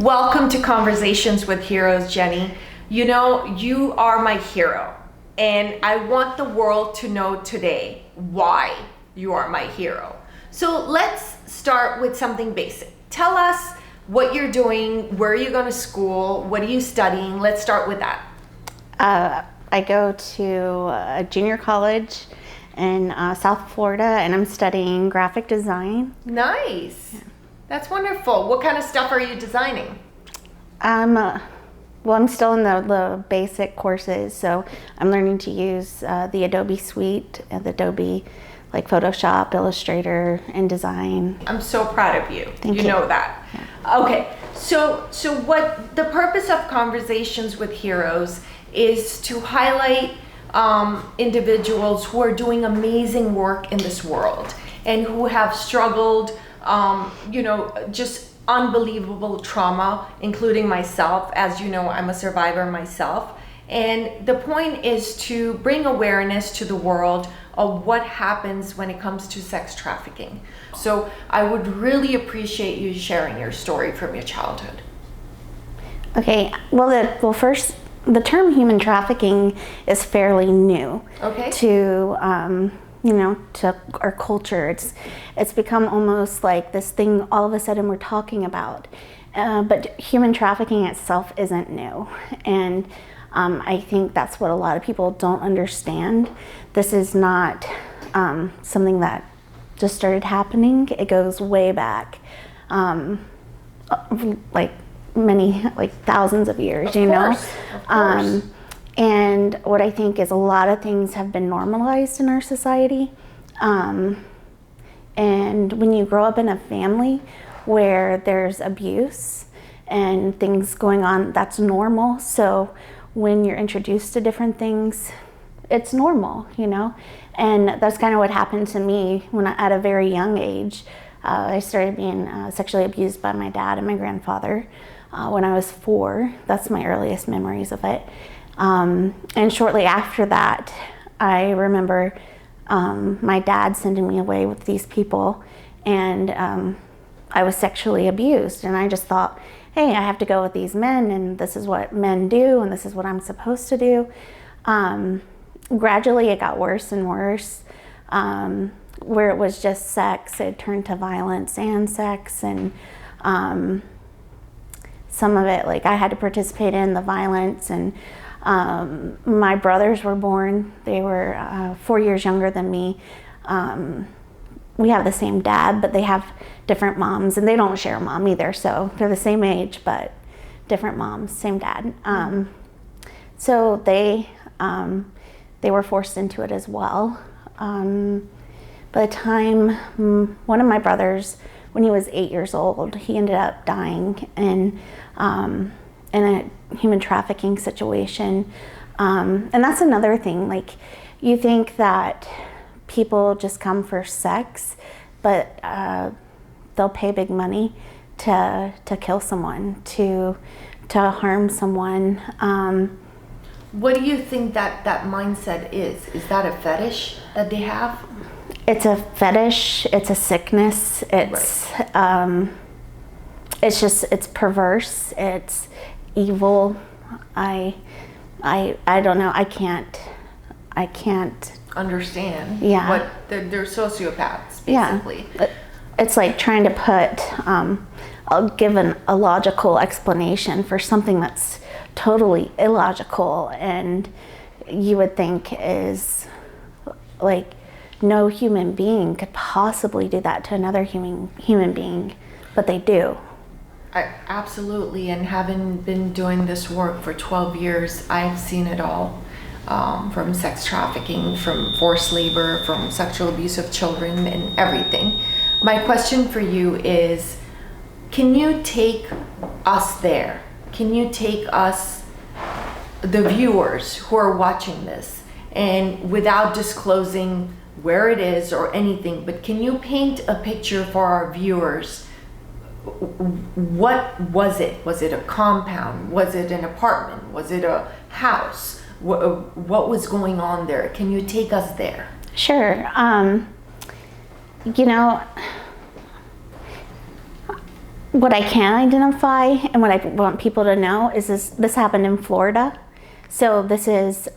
Welcome to Conversations with Heroes, Jenny. You know, you are my hero, and I want the world to know today why you are my hero. So let's start with something basic. Tell us what you're doing, where are you going to school, what are you studying? Let's start with that. I go to a junior college in South Florida, and I'm studying graphic design. Nice. Yeah. That's wonderful. What kind of stuff are you designing? Well, I'm still in the basic courses, so I'm learning to use the Adobe suite, the Adobe like Photoshop, Illustrator, InDesign. I'm so proud of you. Thank you. You know that. Yeah. Okay, so what the purpose of Conversations with Heroes is to highlight individuals who are doing amazing work in this world and who have struggled, just unbelievable trauma, including myself. As you know, I'm a survivor myself. And the point is to bring awareness to the world of what happens when it comes to sex trafficking. So I would really appreciate you sharing your story from your childhood. Okay, first, the term human trafficking is fairly new. Okay. To our culture. It's become almost like this thing all of a sudden we're talking about. But human trafficking itself isn't new. And I think that's what a lot of people don't understand. This is not something that just started happening. It goes way back, like thousands of years, Of course. And what I think is a lot of things have been normalized in our society. And when you grow up in a family where there's abuse and things going on, that's normal. So when you're introduced to different things, it's normal, And that's kind of what happened to me at a very young age. I started being sexually abused by my dad and my grandfather when I was 4. That's my earliest memories of it. And shortly after that, I remember my dad sending me away with these people, and I was sexually abused. And I just thought, hey, I have to go with these men, and this is what men do, and this is what I'm supposed to do. Gradually, it got worse and worse, where it was just sex. It turned to violence and sex, and some of it, like I had to participate in the violence. And my brothers were born. They were 4 years younger than me. We have the same dad, but they have different moms, and they don't share a mom either. So they're the same age, but different moms, same dad. So they were forced into it as well. By the time one of my brothers, when he was 8 years old, he ended up dying in a human trafficking situation. And that's another thing, like you think that people just come for sex, but they'll pay big money to kill someone, to harm someone. What do you think that mindset is? Is that a fetish that they have? It's a fetish, it's a sickness, it's right. It's perverse, it's evil. I don't know. I can't understand. Yeah. What they're sociopaths, basically. Yeah. It's like trying to I'll give a logical explanation for something that's totally illogical, and you would think is like no human being could possibly do that to another human being, but they do. Absolutely, and having been doing this work for 12 years, I've seen it all, from sex trafficking, from forced labor, from sexual abuse of children, and everything. My question for you is, can you take us there? Can you take us, the viewers who are watching this, and without disclosing where it is or anything, but can you paint a picture for our viewers? What was it? Was it a compound? Was it an apartment? Was it a house? What was going on there? Can you take us there? Sure. what I can identify and what I want people to know is this happened in Florida. So this is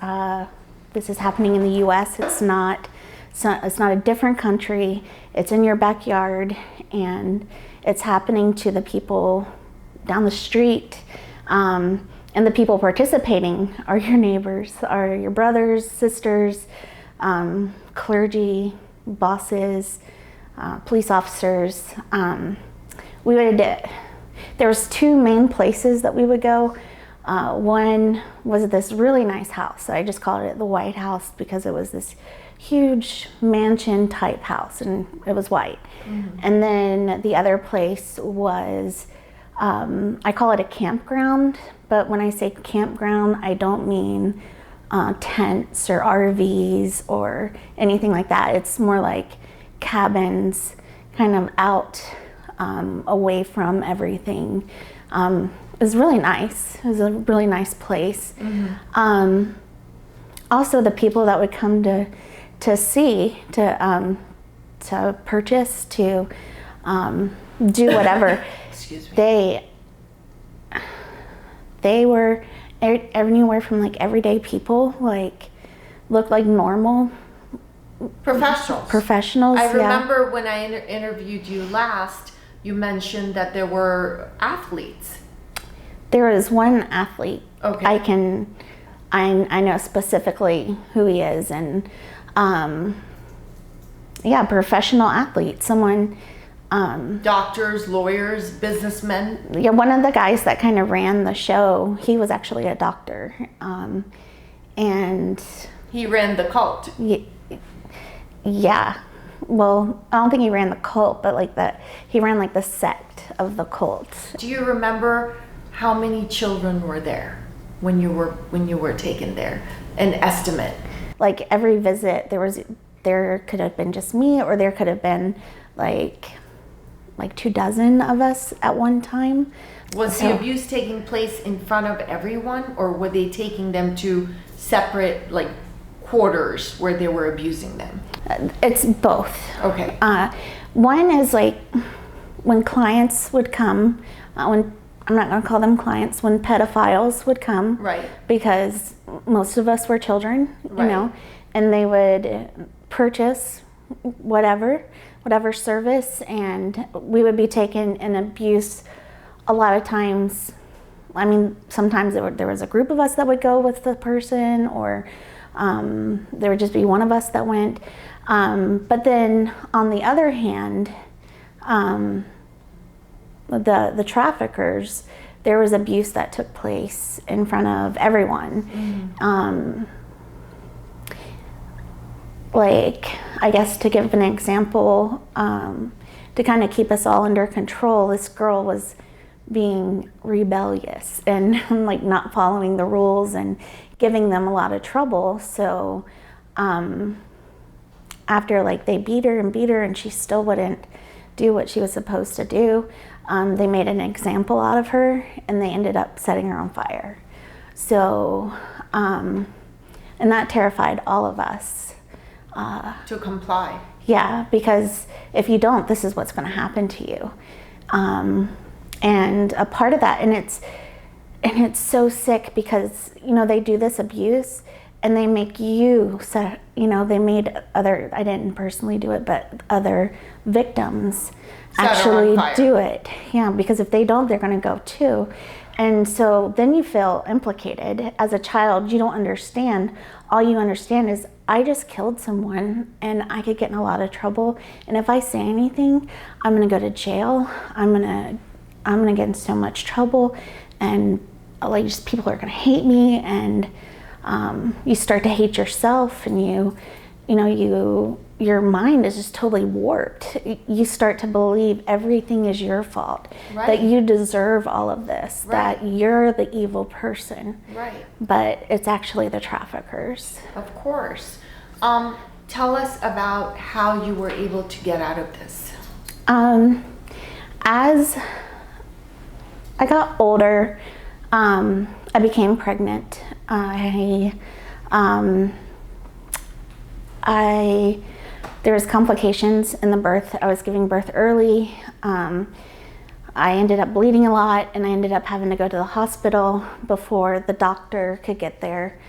happening in the U.S. It's not a different country. It's in your backyard, and it's happening to the people down the street. And the people participating are your neighbors, are your brothers, sisters, clergy, bosses, police officers. There was two main places that we would go. One was this really nice house. I just called it the White House because it was this huge mansion type house, and it was white. Mm-hmm. And then the other place was, I call it a campground, but when I say campground, I don't mean tents or RVs or anything like that. It's more like cabins, kind of out, away from everything. It was really nice. It was a really nice place. Mm-hmm. Also, the people that would come to see, to purchase, to do whatever. Excuse me. They were anywhere from like everyday people, like looked like normal professionals. I remember when I interviewed you last, you mentioned that there were athletes. There was one athlete. Okay. I know specifically who he is, and professional athlete, someone. Doctors, lawyers, businessmen. Yeah, one of the guys that kind of ran the show, he was actually a doctor, and he ran the cult. Yeah. Well, I don't think he ran the cult, but he ran like the sect of the cult. Do you remember how many children were there when you were taken there? An estimate. Like every visit, there could have been just me, or there could have been like 24 of us at one time. Was the abuse taking place in front of everyone, or were they taking them to separate quarters where they were abusing them? It's both. Okay. One is when clients would come, when I'm not going to call them clients, when pedophiles would come. Right. Because most of us were children, right. And they would purchase whatever service, and we would be taken in abuse a lot of times. I mean, sometimes there was a group of us that would go with the person, or there would just be one of us that went. But then on the other hand, the traffickers, there was abuse that took place in front of everyone. Mm-hmm. I guess to give an example, to kind of keep us all under control, this girl was being rebellious and not following the rules and giving them a lot of trouble. So after they beat her and she still wouldn't do what she was supposed to do, they made an example out of her, and they ended up setting her on fire. So and that terrified all of us. To comply. Yeah, because if you don't, this is what's going to happen to you. And a part of that, and it's so sick because they do this abuse, and they make you they made other, I didn't personally do it, but other victims actually do it. Yeah, because if they don't, they're going to go too. And so then you feel implicated. As a child, you don't understand. All you understand is, I just killed someone and I could get in a lot of trouble. And if I say anything, I'm gonna go to jail. I'm gonna get in so much trouble, and just people are gonna hate me. And you start to hate yourself, and your mind is just totally warped. You start to believe everything is your fault, right. That you deserve all of this, right. That you're the evil person, right. But it's actually the traffickers. Of course. Tell us about how you were able to get out of this. As I got older, I became pregnant. There was complications in the birth. I was giving birth early. I ended up bleeding a lot, and I ended up having to go to the hospital before the doctor could get there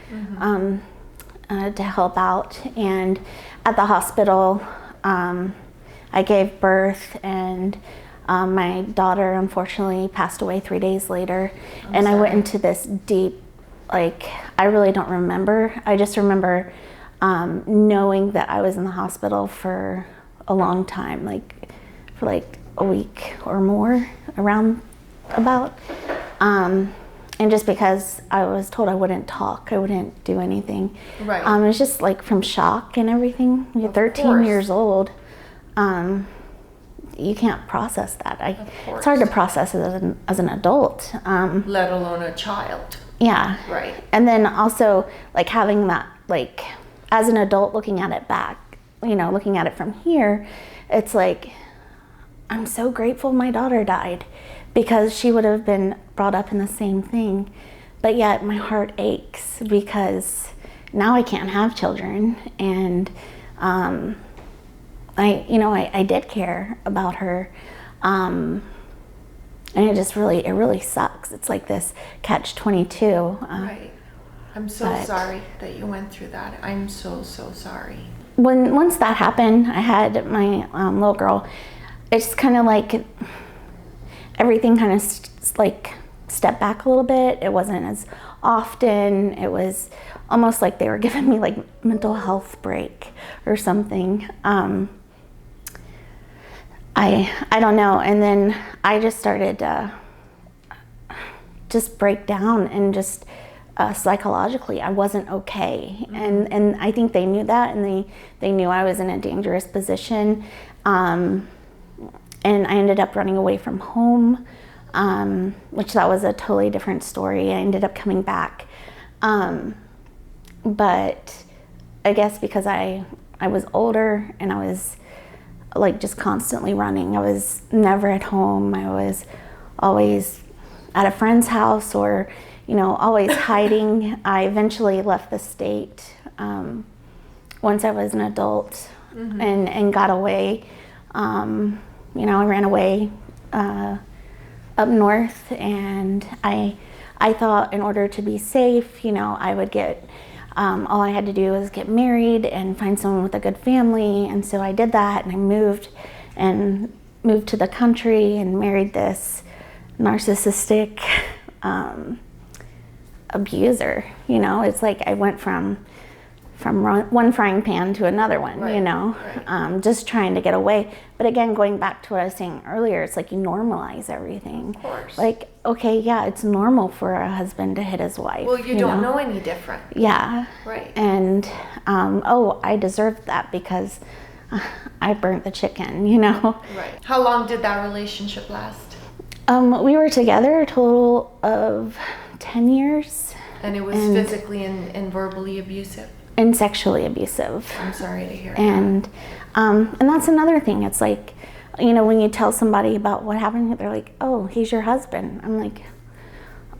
to help out. And at the hospital, I gave birth, and my daughter unfortunately passed away 3 days later. And I went into this deep, like, I really don't remember. I just remember knowing that I was in the hospital for a long time, for a week or more, around about. And just because I was told I wouldn't talk, I wouldn't do anything. Right. It was just like from shock and everything. You're 13 course. years old. You can't process that. It's hard to process as an adult. Let alone a child. Yeah. Right. And then also like having that, like, as an adult looking at it back, looking at it from here, it's like, I'm so grateful my daughter died, because she would have been brought up in the same thing. But yet my heart aches because now I can't have children. And I did care about her. And it really sucks. It's like this catch-22. Right. I'm so sorry that you went through that. I'm so sorry. Once that happened, I had my little girl. It's kind of like everything kind of stepped back a little bit. It wasn't as often. It was almost like they were giving me like mental health break or something. I don't know. And then I just started to just break down, and just psychologically I wasn't okay. Mm-hmm. And I think they knew that, and they knew I was in a dangerous position. And I ended up running away from home, which that was a totally different story. I ended up coming back. But I guess because I was older and I was like just constantly running. I was never at home. I was always at a friend's house, or, always hiding. I eventually left the state once I was an adult. Mm-hmm. and got away. I ran away up north, and I thought in order to be safe, I would get, all I had to do was get married and find someone with a good family. And so I did that, and I moved to the country and married this narcissistic abuser. It's like I went from one frying pan to another one, right. Just trying to get away. But again, going back to what I was saying earlier, it's like you normalize everything. Of course. Like, okay, yeah, it's normal for a husband to hit his wife. Well, you don't know any different. Yeah. Right. And, I deserved that because I burnt the chicken, Right. How long did that relationship last? We were together a total of 10 years. And it was physically and verbally abusive? And sexually abusive. I'm sorry to hear that. And that's another thing. It's like, when you tell somebody about what happened, they're like, oh, he's your husband. I'm like,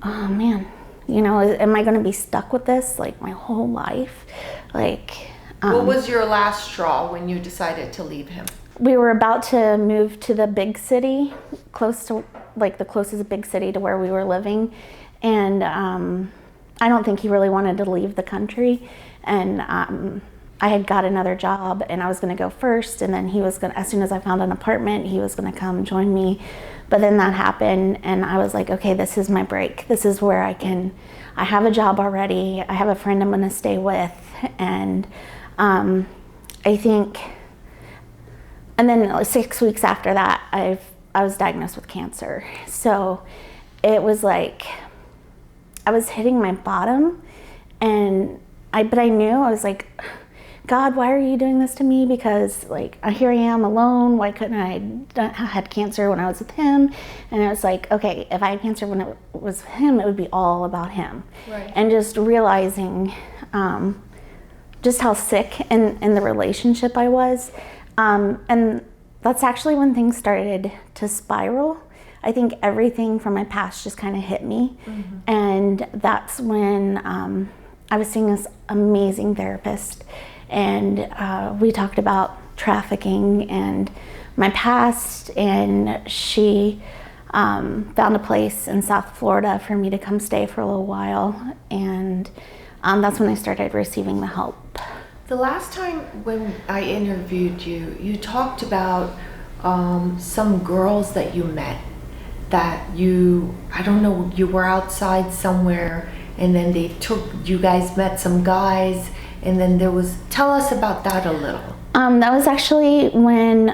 oh man, am I going to be stuck with this like my whole life? Like, what was your last straw when you decided to leave him? We were about to move to the big city, close to like the closest big city to where we were living. And I don't think he really wanted to leave the country. And I had got another job, and I was going to go first, and then he was going to, as soon as I found an apartment, he was going to come join me. But then that happened, and I was like, okay, this is my break. This is where I have a job already. I have a friend I'm going to stay with. And I think, and then 6 weeks after that, I was diagnosed with cancer. So it was like, I was hitting my bottom, but I knew, I was like, God, why are you doing this to me? Because like, here I am alone. Why couldn't I had cancer when I was with him? And I was like, okay, if I had cancer when it was him, it would be all about him. Right. And just realizing just how sick in the relationship I was. And that's actually when things started to spiral. I think everything from my past just kind of hit me. Mm-hmm. And that's when I was seeing this amazing therapist, and we talked about trafficking and my past, and she found a place in South Florida for me to come stay for a little while, and that's when I started receiving the help. The last time when I interviewed you, you talked about some girls that you met that I don't know, you were outside somewhere and then you guys met some guys, and then tell us about that a little. That was actually when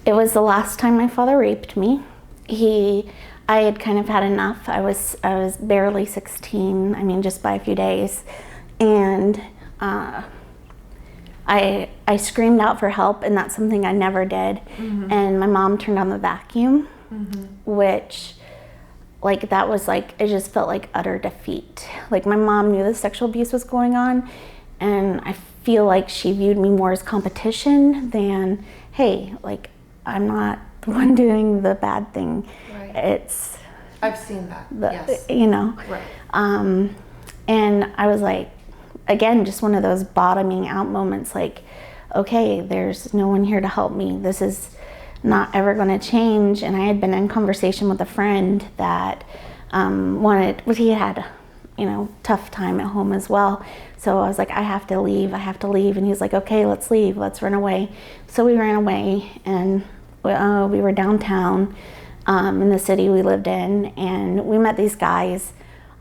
it was the last time my father raped me. I had kind of had enough. I was barely 16, I mean, just by a few days. And I screamed out for help, and that's something I never did. Mm-hmm. And my mom turned on the vacuum, mm-hmm. which, that was it just felt like utter defeat. My mom knew the sexual abuse was going on, and I feel like she viewed me more as competition than, hey, I'm not the one doing the bad thing. Right. I've seen that. Yes. Right. And I was again, just one of those bottoming out moments, okay, there's no one here to help me. This is not ever going to change. And I had been in conversation with a friend that he had, tough time at home as well. So I was I have to leave. And he's okay, let's leave, let's run away. So we ran away, and we were downtown in the city we lived in, and we met these guys.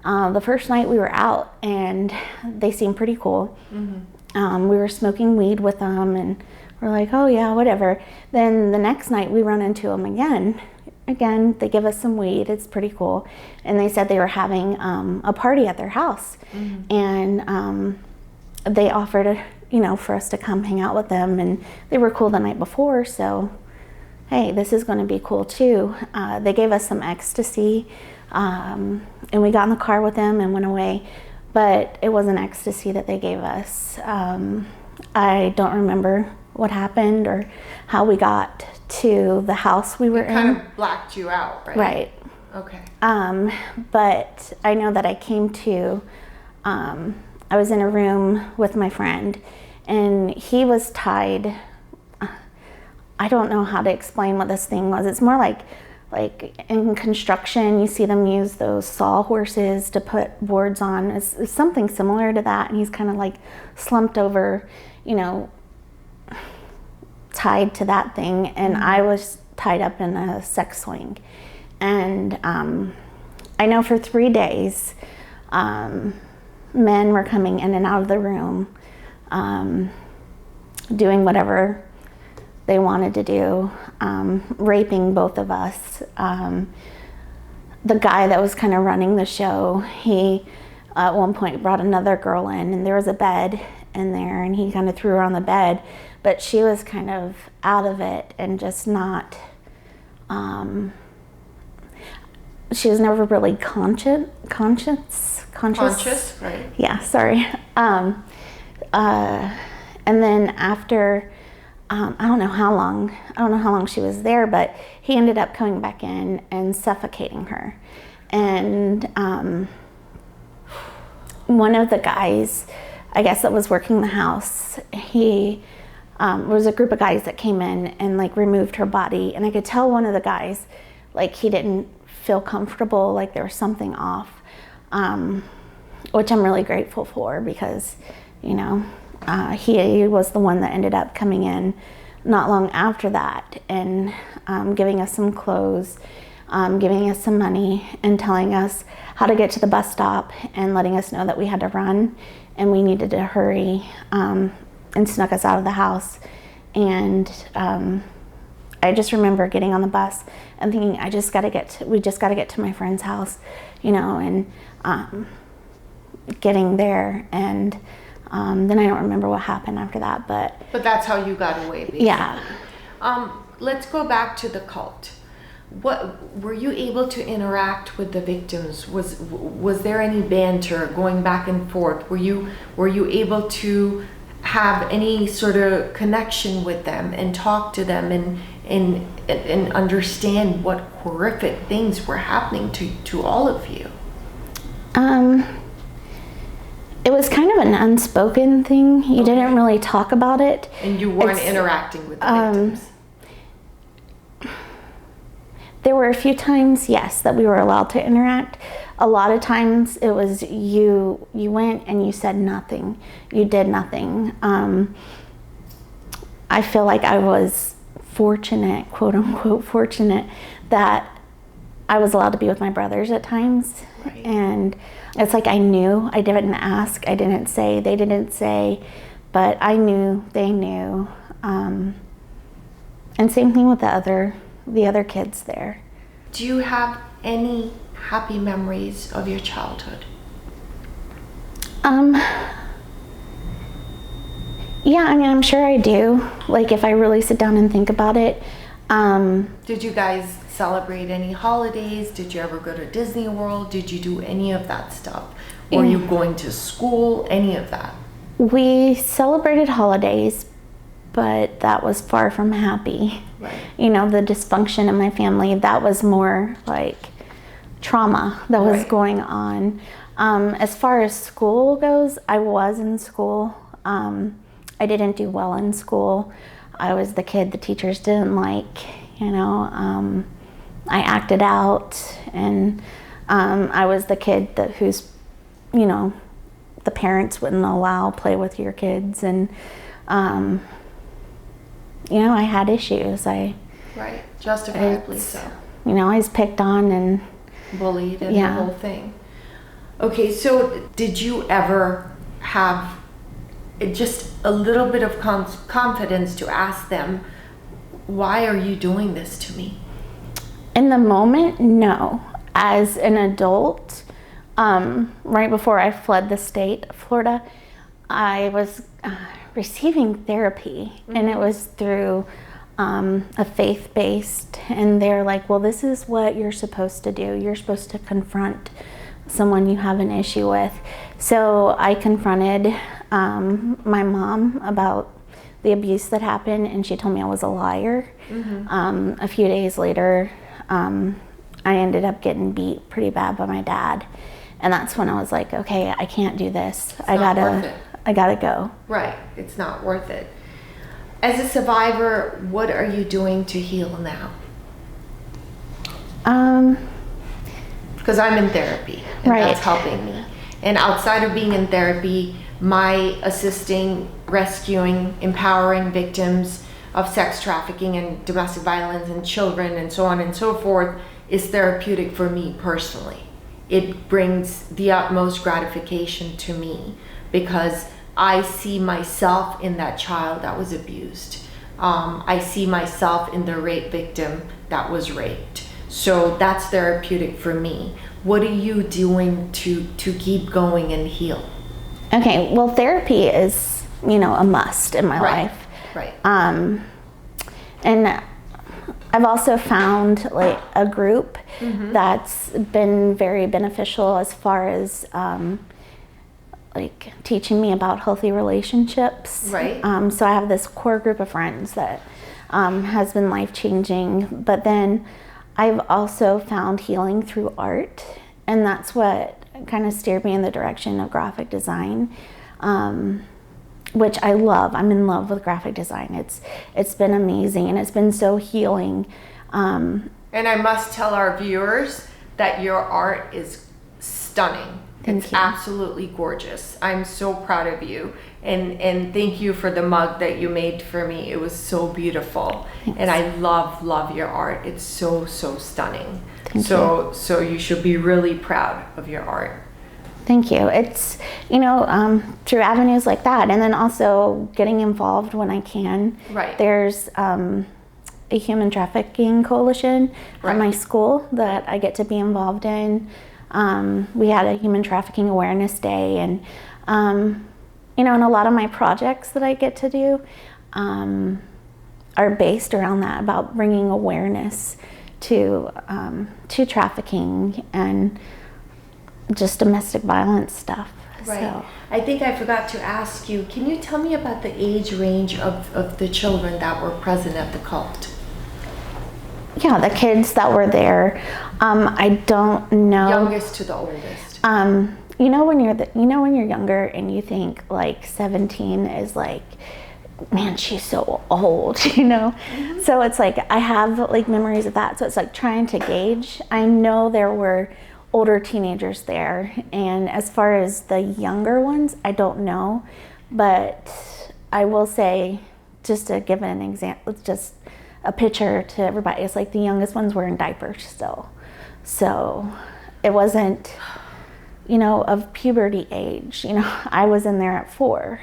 The first night we were out, and they seemed pretty cool. Mm-hmm. We were smoking weed with them, and we're oh yeah, whatever. Then the next night we run into them again. Again, they give us some weed. It's pretty cool. And they said they were having a party at their house. Mm-hmm. And they offered, for us to come hang out with them. And they were cool the night before, so hey, this is going to be cool too. They gave us some ecstasy. And we got in the car with them and went away. But it wasn't ecstasy that they gave us. I don't remember what happened or how we got to the house we were in. It kind of blacked you out, right? Right. Okay. But I know that I came to, I was in a room with my friend, and he was tied. I don't know how to explain what this thing was. It's more like in construction, you see them use those saw horses to put boards on. It's something similar to that, and he's kind of slumped over, tied to that thing, and mm-hmm. I was tied up in a sex swing. And I know for 3 days, men were coming in and out of the room, doing whatever they wanted to do, raping both of us. The guy that was kind of running the show, he at one point brought another girl in, and there was a bed in there, and he kind of threw her on the bed, but she was kind of out of it and just not, she was never really conscious, right? Yeah, sorry. And then after, I don't know how long she was there, but he ended up coming back in and suffocating her. And one of the guys, I guess, that was working the house, he was a group of guys that came in and removed her body, and I could tell one of the guys he didn't feel comfortable, there was something off, which I'm really grateful for, because he was the one that ended up coming in not long after that and giving us some clothes, giving us some money, and telling us how to get to the bus stop, and letting us know that we had to run and we needed to hurry, and snuck us out of the house. And I just remember getting on the bus and thinking, we just got to get to my friend's house, and getting there. And then I don't remember what happened after that, but that's how you got away, basically. Yeah. Let's go back to the cult. What were you able to interact with the victims? Was there any banter going back and forth? Were you able to have any sort of connection with them and talk to them and understand what horrific things were happening to all of you? It was kind of an unspoken thing. You didn't really talk about it. And you weren't interacting with the victims? There were a few times, yes, that we were allowed to interact. A lot of times it was you went and you said nothing. You did nothing. I feel like I was fortunate, quote unquote fortunate, that I was allowed to be with my brothers at times. Right. And it's like I knew. I didn't ask. I didn't say. They didn't say. But I knew. They knew. And same thing with the other kids there. Do you have any happy memories of your childhood? Yeah, I mean, I'm sure I do. Like, if I really sit down and think about it. Did you guys celebrate any holidays? Did you ever go to Disney World? Did you do any of that stuff? Were you going to school? Any of that? We celebrated holidays, but that was far from happy. Right. You know, the dysfunction in my family, that was more like trauma that was going on. As far as school goes, I was in school. I didn't do well in school. I was the kid the teachers didn't like, you know. I acted out, and I was the kid who's, you know, the parents wouldn't allow play with your kids, and you know, I had issues. Right, justifiably so. You know, I was picked on and bullied and the whole thing. Okay, so did you ever have just a little bit of confidence to ask them, why are you doing this to me? In the moment, no. As an adult, right before I fled the state of Florida, I was receiving therapy, and it was through a faith-based, and they're like, well, this is what you're supposed to do. You're supposed to confront someone you have an issue with. So I confronted my mom about the abuse that happened, and she told me I was a liar. A few days later, I ended up getting beat pretty bad by my dad, and that's when I was like, okay, I can't do this. I gotta go. Right, it's not worth it. As a survivor, what are you doing to heal now? Because I'm in therapy, and that's helping me. And outside of being in therapy, my assisting, rescuing, empowering victims of sex trafficking and domestic violence and children and so on and so forth is therapeutic for me personally. It brings the utmost gratification to me because I see myself in that child that was abused. I see myself in the rape victim that was raped. So that's therapeutic for me. What are you doing to keep going and heal? Okay, well, therapy is, you know, a must in my life. Right. And I've also found like a group that's been very beneficial as far as like teaching me about healthy relationships. Right. So I have this core group of friends that has been life-changing. But then I've also found healing through art, and that's what kind of steered me in the direction of graphic design, which I love. I'm in love with graphic design. It's been amazing, and it's been so healing. And I must tell our viewers that your art is stunning. It's absolutely gorgeous. I'm so proud of you, and thank you for the mug that you made for me. It was so beautiful. Thanks. And I love your art. It's so stunning. Thank you. So you should be really proud of your art. Thank you. It's, you know, through avenues like that, and then also getting involved when I can. Right. There's a human trafficking coalition at my school that I get to be involved in. We had a human trafficking awareness day, and you know, and a lot of my projects that I get to do are based around that, about bringing awareness to trafficking and just domestic violence stuff. Right. So. I think I forgot to ask you, can you tell me about the age range of the children that were present at the cult? Yeah, the kids that were there, I don't know. Youngest to the oldest. You know when you're younger and you think like 17 is like man, she's so old, you know? So it's like, I have like memories of that. So it's like trying to gauge. I know there were older teenagers there. And as far as the younger ones, I don't know. But I will say, just to give an example, just a picture to everybody, it's like the youngest ones were in diapers still. So it wasn't, you know, of puberty age. You know, I was in there at 4.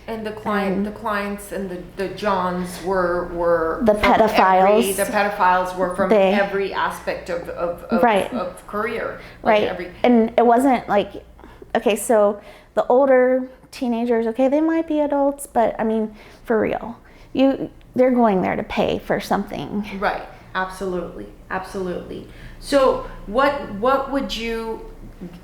And the clients and the Johns were the pedophiles. The pedophiles were from every aspect of career. Like right. And it wasn't like, okay, so the older teenagers, okay, they might be adults, but I mean, for real, they're going there to pay for something. Right. Absolutely. Absolutely. So what would you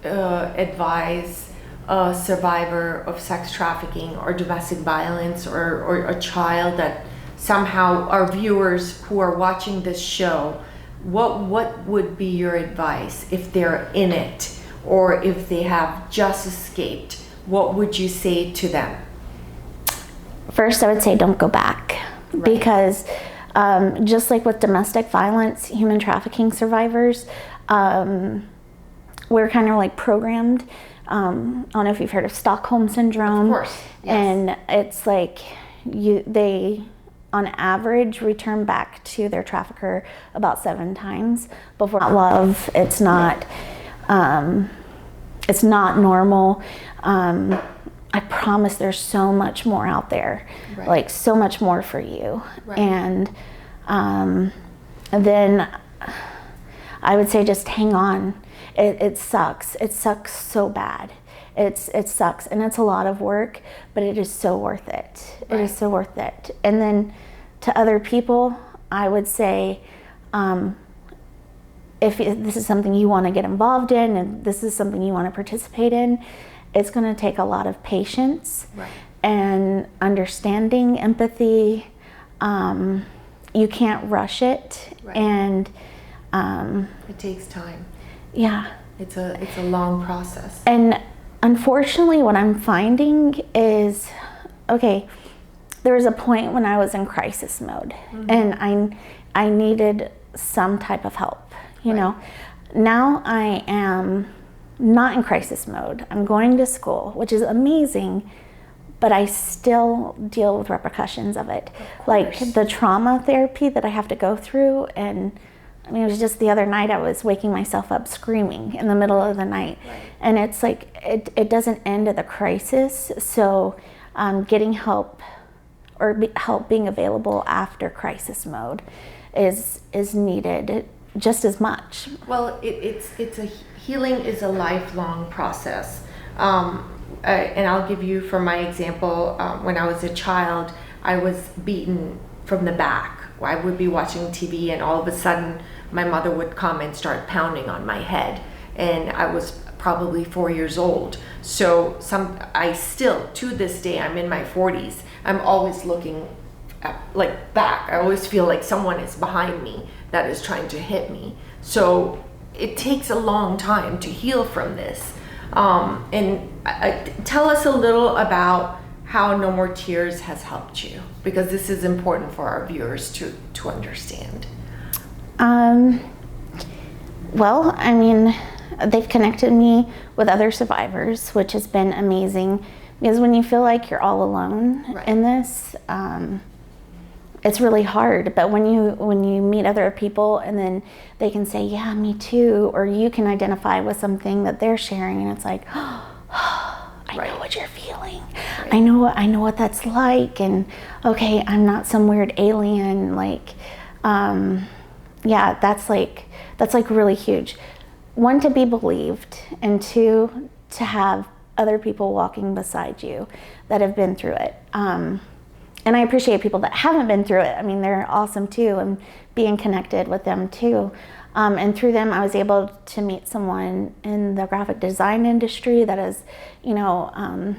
advise a survivor of sex trafficking or domestic violence, or a child that somehow, our viewers who are watching this show, what would be your advice if they're in it, or if they have just escaped? What would you say to them? First, I would say don't go back. Right. Because just like with domestic violence, human trafficking survivors, we're kind of like programmed. I don't know if you've heard of Stockholm Syndrome. Of course. Yes. And it's like they on average return back to their trafficker about 7 times before. Love, it's not normal. I promise there's so much more out there. Right. Like so much more for you. Right. And then I would say just hang on. It sucks. It sucks so bad. It sucks, and it's a lot of work, but it is so worth it. Right. It is so worth it. And then to other people, I would say, if this is something you want to get involved in, and this is something you want to participate in, it's going to take a lot of patience. Right. And understanding, empathy. You can't rush it. Right. And it takes time. Yeah. It's a long process. And unfortunately, what I'm finding is, okay, there was a point when I was in crisis mode, and I needed some type of help, you know. Now I am not in crisis mode. I'm going to school, which is amazing, but I still deal with repercussions of it. Like the trauma therapy that I have to go through, and I mean, it was just the other night I was waking myself up screaming in the middle of the night. Right. And it's like, it doesn't end at the crisis. So getting help, or help being available after crisis mode is needed just as much. Well, healing is a lifelong process. And I'll give you, for my example, when I was a child, I was beaten from the back. I would be watching TV, and all of a sudden my mother would come and start pounding on my head, and I was probably 4 years old. So I still, to this day, I'm in my 40s, I'm always looking like back. I always feel like someone is behind me that is trying to hit me. So it takes a long time to heal from this. And tell us a little about how No More Tears has helped you, because this is important for our viewers to understand. Well, I mean, they've connected me with other survivors, which has been amazing, because when you feel like you're all alone in this, it's really hard. But when you meet other people, and then they can say, yeah, me too, or you can identify with something that they're sharing, and it's like, I know what you're feeling. Right. I know what that's like, and okay, I'm not some weird alien. Like, yeah, that's like really huge. 1, to be believed, and 2, to have other people walking beside you that have been through it. And I appreciate people that haven't been through it. I mean, they're awesome too, and being connected with them too. And through them, I was able to meet someone in the graphic design industry that is, kind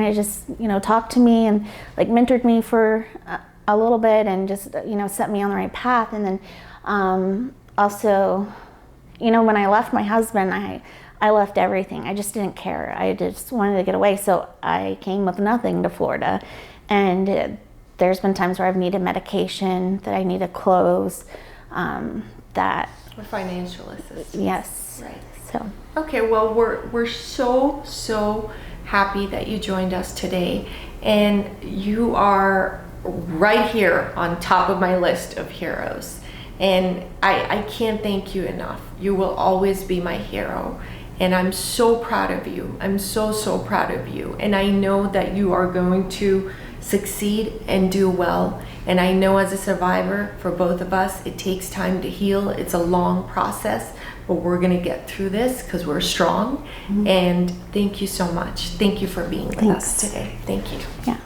of just, talked to me and like mentored me for a little bit, and just, set me on the right path. And then also, when I left my husband, I left everything. I just didn't care. I just wanted to get away. So I came with nothing to Florida. And there's been times where I've needed medication, that I needed clothes, that, Or financial assistance. yes. Right. So, Okay, well, we're so happy that you joined us today, and you are right here on top of my list of heroes. And I can't thank you enough. You will always be my hero. And I'm so proud of you. I'm so proud of you. And I know that you are going to succeed and do well. And I know as a survivor, for both of us, it takes time to heal. It's a long process, but we're gonna get through this because we're strong. And thank you so much. Thank you for being with us today. Thank you. yeah.